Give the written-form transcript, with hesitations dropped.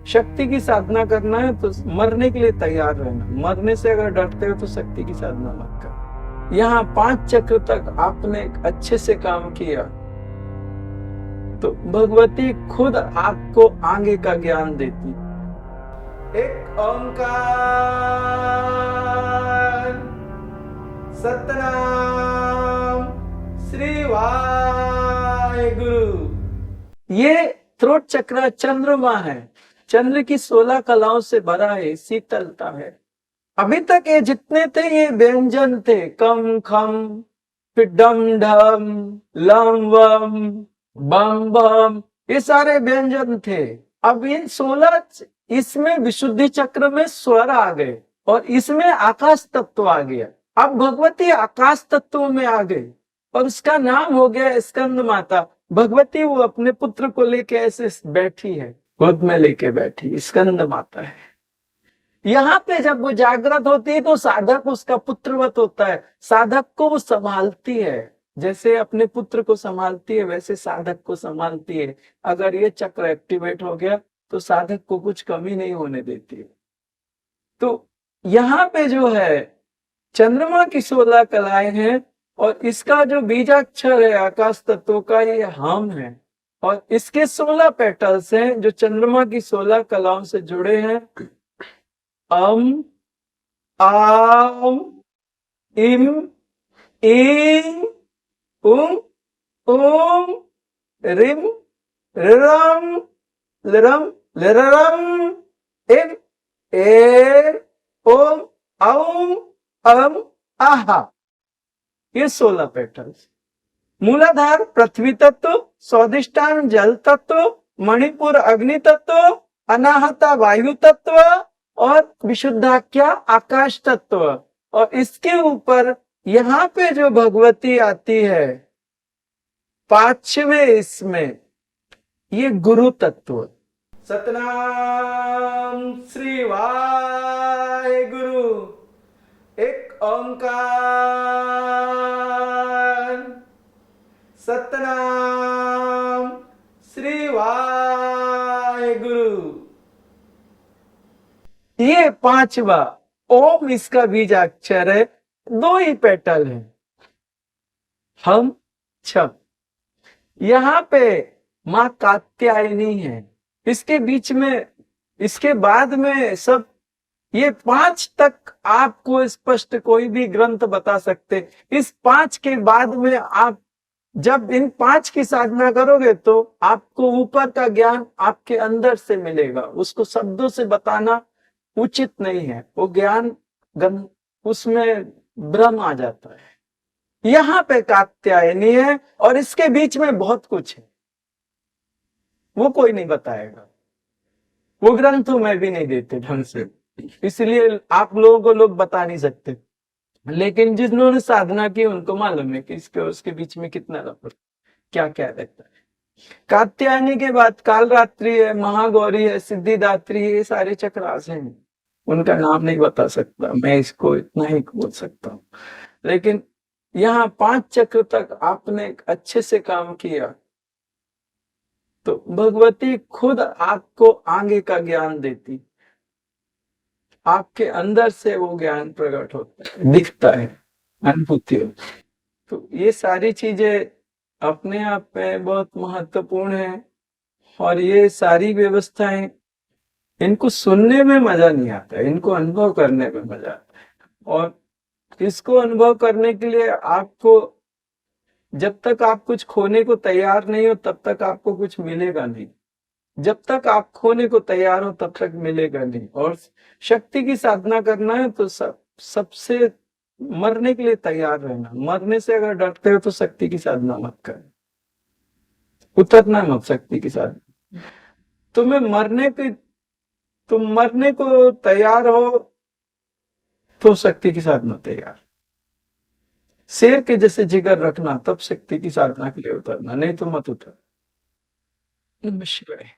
शक्ति की साधना करना है तो मरने के लिए तैयार रहना। मरने से अगर डरते हो तो शक्ति की साधना मत कर। यहाँ 5 चक्र तक आपने अच्छे से काम किया तो भगवती खुद आपको आगे का ज्ञान देती। एक ओंकार सतनाम श्री वाहेगुरु। ये थ्रोट चक्र चंद्रमा है, चंद्र की 16 कलाओं से भरा है, शीतलता है। अभी तक ये जितने थे ये व्यंजन थे, कम खम फिर डम ढम लम वम बम बम, ये सारे व्यंजन थे। अब इन 16 इसमें विशुद्धि चक्र में स्वर आ गए और इसमें आकाश तत्व आ गया। अब भगवती आकाश तत्व में आ गई और उसका नाम हो गया स्कंद माता। भगवती वो अपने पुत्र को लेके ऐसे बैठी है, गोद में लेके बैठी, स्कंद माता है। यहाँ पे जब वो जागृत होती है तो साधक उसका पुत्रवत होता है, साधक को वो संभालती है, जैसे अपने पुत्र को संभालती है वैसे साधक को संभालती है। अगर ये चक्र एक्टिवेट हो गया तो साधक को कुछ कमी नहीं होने देती है। तो यहाँ पे जो है चंद्रमा की 16 कलाएं हैं और इसका जो बीजाक्षर है आकाश तत्व का ये हम है और इसके 16 पेटल्स हैं जो चंद्रमा की 16 कलाओं से जुड़े हैं। अम आम इम ईम उम ओम रिम रम लरम लरम इम ए ओम औम अम आहा। ये 16 पेटल्स। मूलाधार पृथ्वी तत्व, स्वादिष्टान जल तत्व, मणिपुर अग्नि तत्व, अनाहता वायु तत्व और विशुद्धाख्या आकाश तत्व। और इसके ऊपर यहाँ पे जो भगवती आती है 5वें इसमें, ये गुरु तत्व। सतनाम श्री वाहेगुरु। एक ओंकार सतनाम श्री वाहेगुरु। ये 5वां ओम इसका बीजाक्षर है, 2 ही पेटल है, हम छम। यहाँ पे माँ कात्यायनी है, इसके बीच में, इसके बाद में सब ये 5 तक आपको स्पष्ट कोई भी ग्रंथ बता सकते। इस 5 के बाद में आप जब इन 5 की साधना करोगे तो आपको ऊपर का ज्ञान आपके अंदर से मिलेगा। उसको शब्दों से बताना उचित नहीं है, वो ज्ञान उसमें भ्रम आ जाता है। यहाँ पे कात्यायनी है और इसके बीच में बहुत कुछ है, वो कोई नहीं बताएगा, वो ग्रंथों में भी नहीं देते ढंग से, इसलिए आप लोगों को लोग बता नहीं सकते। लेकिन जिन्होंने साधना की उनको मालूम है कि इसके और उसके बीच में कितना लफड़ क्या क्या रहता है। कात्यायनी के बाद कालरात्रि है, महागौरी है, सिद्धिदात्री है, ये सारे चक्रास हैं, उनका नाम नहीं बता सकता मैं, इसको इतना ही बोल सकता हूँ। लेकिन यहाँ 5 चक्र तक आपने अच्छे से काम किया तो भगवती खुद आपको आगे का ज्ञान देती, आपके अंदर से वो ज्ञान प्रकट होता है, दिखता है, अनुभूति होती है। तो ये सारी चीजें अपने आप में बहुत महत्वपूर्ण है और ये सारी व्यवस्थाएं, इनको सुनने में मजा नहीं आता, इनको अनुभव करने में मजा आता है। और इसको अनुभव करने के लिए आपको, जब तक आप कुछ खोने को तैयार नहीं हो तब तक आपको कुछ मिलेगा नहीं, जब तक आप खोने को तैयार हो तब तक मिलेगा नहीं। और शक्ति की साधना करना है तो सबसे मरने के लिए तैयार रहना। मरने से अगर डरते हो तो शक्ति की साधना मत करें, उतरना मत शक्ति की साधना। तुम्हें तुम मरने को तैयार हो तो शक्ति की साधना तैयार। शेर के जैसे जिगर रखना, तब शक्ति की साधना के लिए उतरना, नहीं तो मत उतर। नमः शिवाय।